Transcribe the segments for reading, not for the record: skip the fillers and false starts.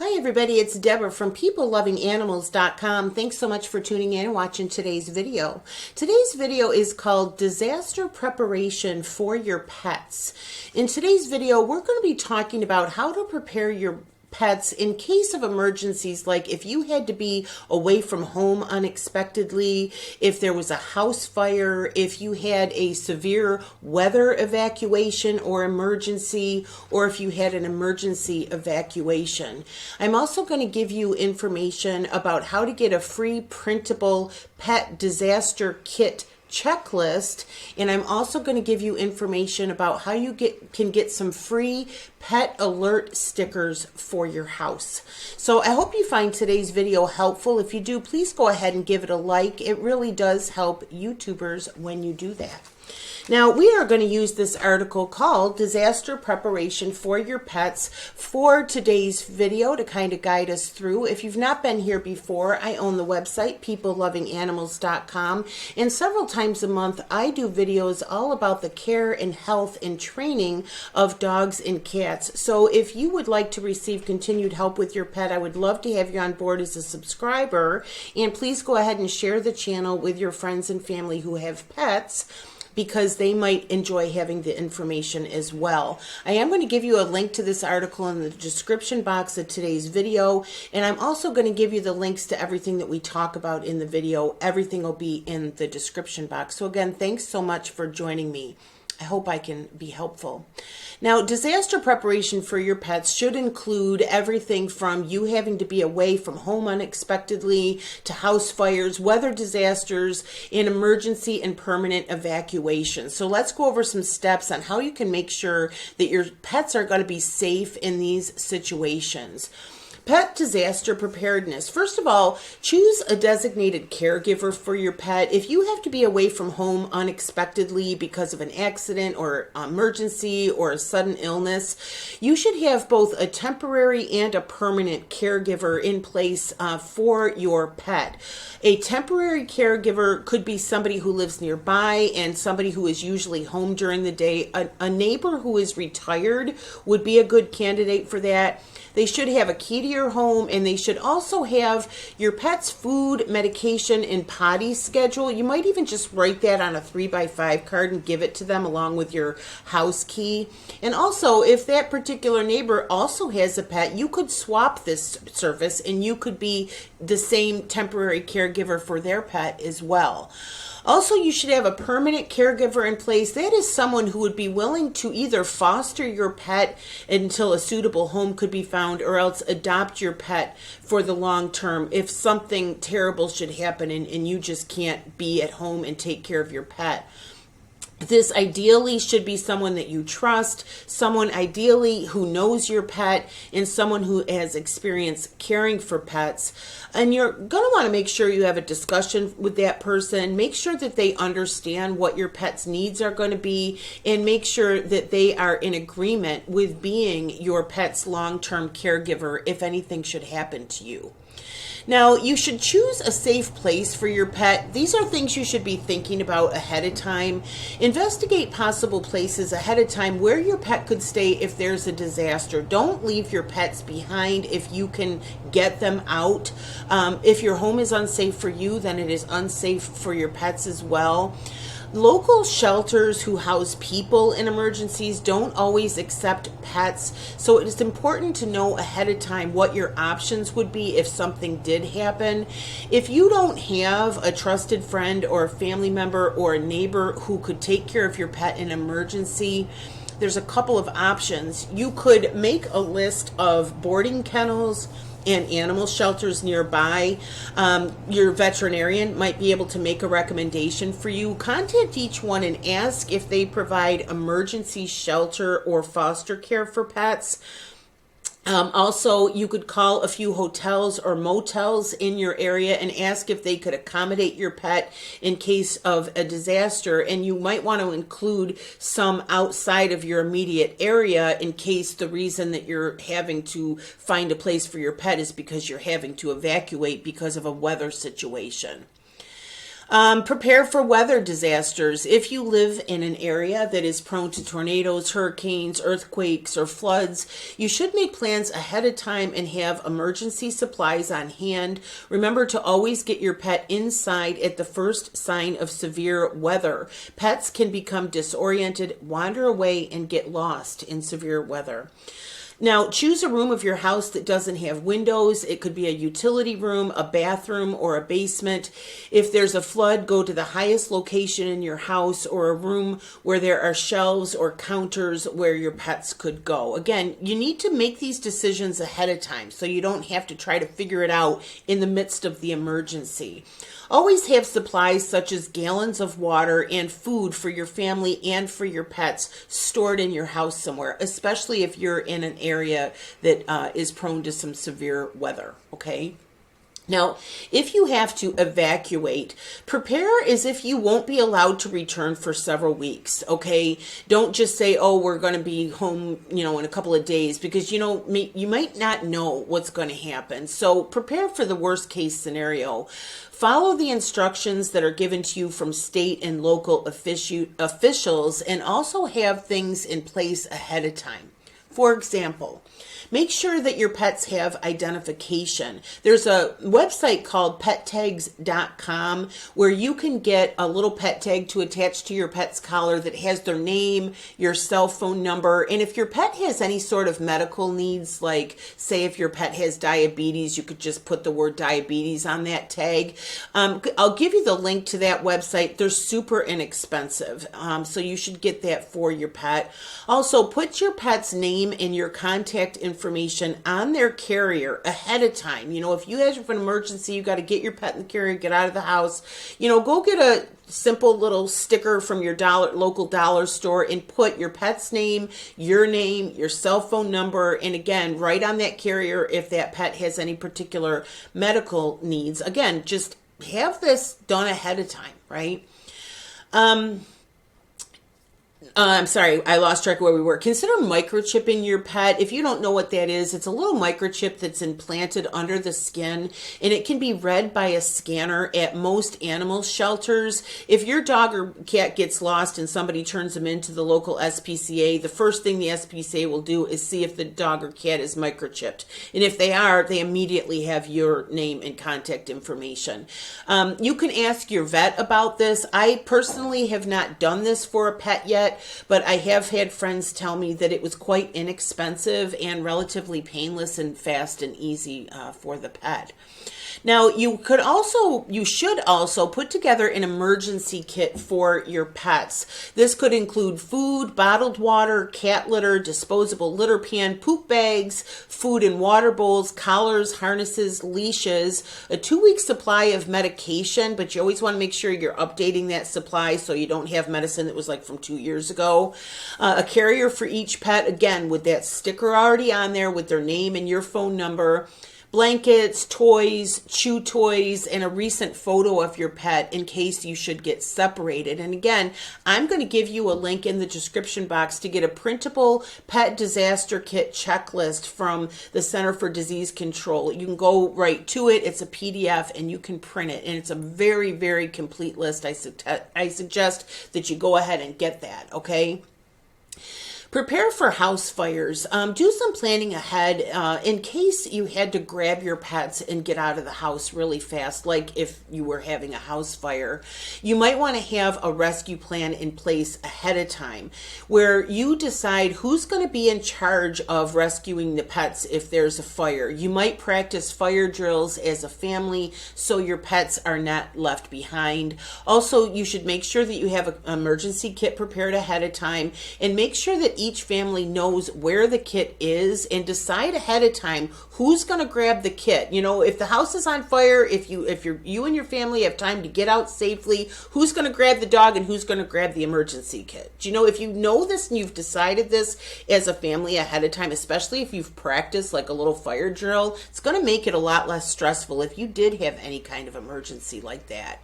Hi everybody, it's Deborah from PeopleLovingAnimals.com. Thanks so much for tuning in and watching today's video. Today's video is called Disaster Preparation for Your Pets. In today's video, we're going to be talking about how to prepare your pets in case of emergencies, like if you had to be away from home unexpectedly, if there was a house fire, if you had a severe weather evacuation or emergency, or if you had an emergency evacuation. I'm also going to give you information about how to get a free printable pet disaster kit checklist, and I'm also going to give you information about how you can get some free pet alert stickers for your house. So I hope you find today's video helpful. If you do, please go ahead and give it a like. It really does help YouTubers when you do that. Now, we are going to use this article called Disaster Preparation for Your Pets for today's video to kind of guide us through. If you've not been here before, I own the website, PeopleLovingAnimals.com, and several times a month I do videos all about the care and health and training of dogs and cats. So if you would like to receive continued help with your pet, I would love to have you on board as a subscriber, and please go ahead and share the channel with your friends and family who have pets, because they might enjoy having the information as well. I am going to give you a link to this article in the description box of today's video, and I'm also going to give you the links to everything that we talk about in the video. Everything will be in the description box. So again, thanks so much for joining me. I hope I can be helpful. Now, disaster preparation for your pets should include everything from you having to be away from home unexpectedly to house fires, weather disasters, and emergency and permanent evacuation. So let's go over some steps on how you can make sure that your pets are going to be safe in these situations. Pet disaster preparedness. First of all, choose a designated caregiver for your pet. If you have to be away from home unexpectedly because of an accident or emergency or a sudden illness, you should have both a temporary and a permanent caregiver in place for your pet. A temporary caregiver could be somebody who lives nearby and somebody who is usually home during the day. A neighbor who is retired would be a good candidate for that. They should have a key to your home, and they should also have your pet's food, medication, and potty schedule. You might even just write that on a 3x5 card and give it to them along with your house key. And also, if that particular neighbor also has a pet, you could swap this service and you could be the same temporary caregiver for their pet as well. Also, you should have a permanent caregiver in place. That is someone who would be willing to either foster your pet until a suitable home could be found, or else adopt your pet for the long term if something terrible should happen and you just can't be at home and take care of your pet. This ideally should be someone that you trust, someone ideally who knows your pet, and someone who has experience caring for pets. And you're going to want to make sure you have a discussion with that person. Make sure that they understand what your pet's needs are going to be, and make sure that they are in agreement with being your pet's long-term caregiver if anything should happen to you. Now, you should choose a safe place for your pet. These are things you should be thinking about ahead of time. Investigate possible places ahead of time where your pet could stay if there's a disaster. Don't leave your pets behind if you can get them out. If your home is unsafe for you, then it is unsafe for your pets as well. Local shelters who house people in emergencies don't always accept pets, so it is important to know ahead of time what your options would be if something did happen. If you don't have a trusted friend or a family member or a neighbor who could take care of your pet in an emergency, there's a couple of options. You could make a list of boarding kennels and animal shelters nearby. Your veterinarian might be able to make a recommendation for you. Contact each one and ask if they provide emergency shelter or foster care for pets. Also, you could call a few hotels or motels in your area and ask if they could accommodate your pet in case of a disaster. And you might want to include some outside of your immediate area in case the reason that you're having to find a place for your pet is because you're having to evacuate because of a weather situation. Prepare for weather disasters. If you live in an area that is prone to tornadoes, hurricanes, earthquakes, or floods, you should make plans ahead of time and have emergency supplies on hand. Remember to always get your pet inside at the first sign of severe weather. Pets can become disoriented, wander away, and get lost in severe weather. Now, choose a room of your house that doesn't have windows. It could be a utility room, a bathroom, or a basement. If there's a flood, go to the highest location in your house or a room where there are shelves or counters where your pets could go. Again, you need to make these decisions ahead of time so you don't have to try to figure it out in the midst of the emergency. Always have supplies such as gallons of water and food for your family and for your pets stored in your house somewhere, especially if you're in an area that is prone to some severe weather, okay? Now, if you have to evacuate, prepare as if you won't be allowed to return for several weeks, okay? Don't just say, oh, we're going to be home, in a couple of days, because, you might not know what's going to happen. So prepare for the worst case scenario. Follow the instructions that are given to you from state and local officials, and also have things in place ahead of time. For example, make sure that your pets have identification. There's a website called pettags.com where you can get a little pet tag to attach to your pet's collar that has their name, your cell phone number, and if your pet has any sort of medical needs, like say if your pet has diabetes, you could just put the word diabetes on that tag. I'll give you the link to that website. They're super inexpensive, so you should get that for your pet. Also, put your pet's name and your contact information on their carrier ahead of time. If you have an emergency, you got to get your pet in the carrier, get out of the house. Go get a simple little sticker from your local dollar store and put your pet's name, your cell phone number, and again, write on that carrier if that pet has any particular medical needs. Again, just have this done ahead of time, right? I'm sorry, I lost track of where we were. Consider microchipping your pet. If you don't know what that is, it's a little microchip that's implanted under the skin, and it can be read by a scanner at most animal shelters. If your dog or cat gets lost and somebody turns them into the local SPCA, the first thing the SPCA will do is see if the dog or cat is microchipped. And if they are, they immediately have your name and contact information. You can ask your vet about this. I personally have not done this for a pet yet, but I have had friends tell me that it was quite inexpensive and relatively painless and fast and easy for the pet. Now, you should also put together an emergency kit for your pets. This could include food, bottled water, cat litter, disposable litter pan, poop bags, food and water bowls, collars, harnesses, leashes, a 2-week supply of medication, but you always want to make sure you're updating that supply so you don't have medicine that was like from 2 years ago. A carrier for each pet, again, with that sticker already on there with their name and your phone number. Blankets, toys, chew toys, and a recent photo of your pet in case you should get separated. And again, I'm going to give you a link in the description box to get a printable pet disaster kit checklist from the Center for Disease Control. You can go right to it. It's a PDF and you can print it. And it's a very, very complete list. I suggest that you go ahead and get that, okay? Prepare for house fires. Do some planning ahead in case you had to grab your pets and get out of the house really fast, like if you were having a house fire. You might want to have a rescue plan in place ahead of time where you decide who's going to be in charge of rescuing the pets if there's a fire. You might practice fire drills as a family so your pets are not left behind. Also, you should make sure that you have an emergency kit prepared ahead of time, and make sure that each family knows where the kit is, and decide ahead of time who's going to grab the kit. If the house is on fire, if you and your family have time to get out safely, who's going to grab the dog and who's going to grab the emergency kit? If you know this and you've decided this as a family ahead of time, especially if you've practiced like a little fire drill, it's going to make it a lot less stressful if you did have any kind of emergency like that.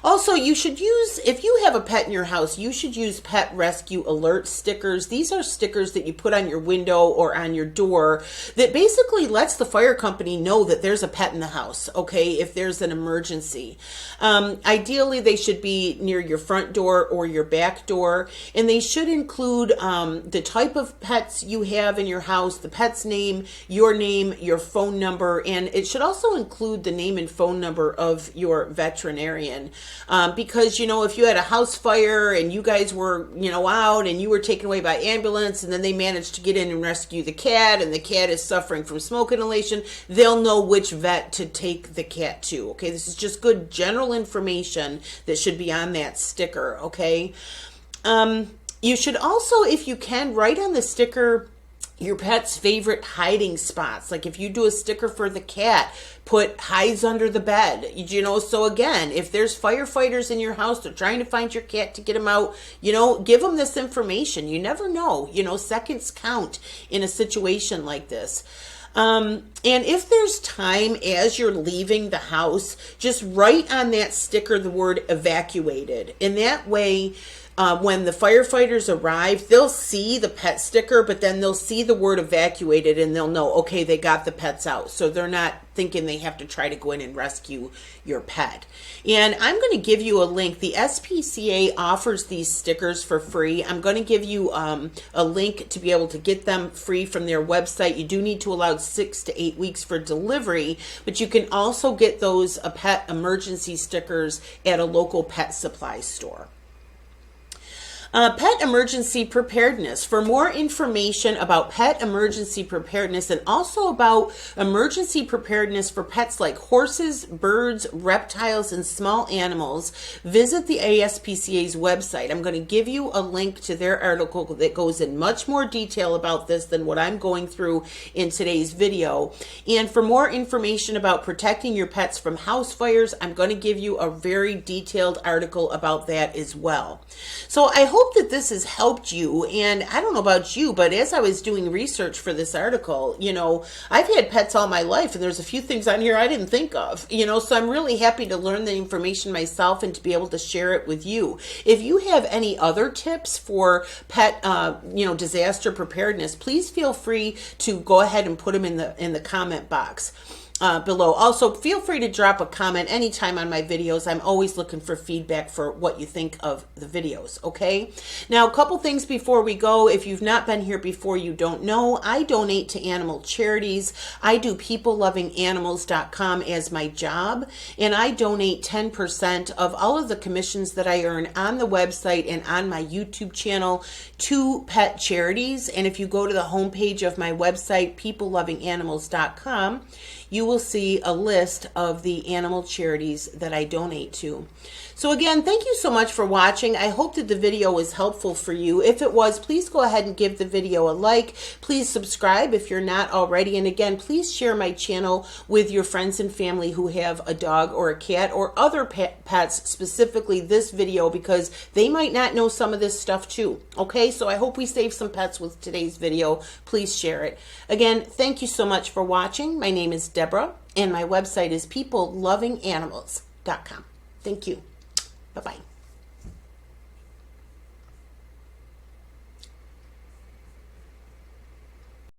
Also, you should use, if you have a pet in your house, you should use pet rescue alert stickers. These are stickers that you put on your window or on your door that basically lets the fire company know that there's a pet in the house, okay, if there's an emergency. Ideally, they should be near your front door or your back door, and they should include the type of pets you have in your house, the pet's name, your phone number, and it should also include the name and phone number of your veterinarian. Because, you know, if you had a house fire and you guys were, you know, out and you were taken away by ambulance and then they managed to get in and rescue the cat and the cat is suffering from smoke inhalation, they'll know which vet to take the cat to. Okay, this is just good general information that should be on that sticker. Okay, you should also, if you can, write on the sticker your pet's favorite hiding spots. Like if you do a sticker for the cat, put hides under the bed. You know, so again, if there's firefighters in your house, they're trying to find your cat to get him out, you know, give them this information. You never know, you know, seconds count in a situation like this. And if there's time as you're leaving the house, just write on that sticker the word evacuated. In that way, when the firefighters arrive, they'll see the pet sticker, but then they'll see the word evacuated and they'll know, okay, they got the pets out. So they're not thinking they have to try to go in and rescue your pet. And I'm going to give you a link. The SPCA offers these stickers for free. I'm going to give you a link to be able to get them free from their website. You do need to allow 6 to 8 weeks for delivery, but you can also get those pet emergency stickers at a local pet supply store. Pet emergency preparedness. For more information about pet emergency preparedness and also about emergency preparedness for pets like horses, birds, reptiles, and small animals, visit the ASPCA's website. I'm going to give you a link to their article that goes in much more detail about this than what I'm going through in today's video. And for more information about protecting your pets from house fires, I'm going to give you a very detailed article about that as well. So I hope that this has helped you, and I don't know about you, but as I was doing research for this article, you know, I've had pets all my life, and there's a few things on here I didn't think of, you know, so I'm really happy to learn the information myself and to be able to share it with you. If you have any other tips for pet, you know, disaster preparedness, please feel free to go ahead and put them in the comment box below. Also, feel free to drop a comment anytime on my videos. I'm always looking for feedback for what you think of the videos, okay? Now, a couple things before we go. If you've not been here before, you don't know, I donate to animal charities. I do peoplelovinganimals.com as my job, and I donate 10% of all of the commissions that I earn on the website and on my YouTube channel to pet charities. And if you go to the homepage of my website, peoplelovinganimals.com, you will see a list of the animal charities that I donate to. So again, thank you so much for watching. I hope that the video was helpful for you. If it was, please go ahead and give the video a like. Please subscribe if you're not already. And again, please share my channel with your friends and family who have a dog or a cat or other pets, specifically this video, because they might not know some of this stuff too. Okay, so I hope we save some pets with today's video. Please share it. Again, thank you so much for watching. My name is Deborah, and my website is peoplelovinganimals.com. Thank you. Bye-bye.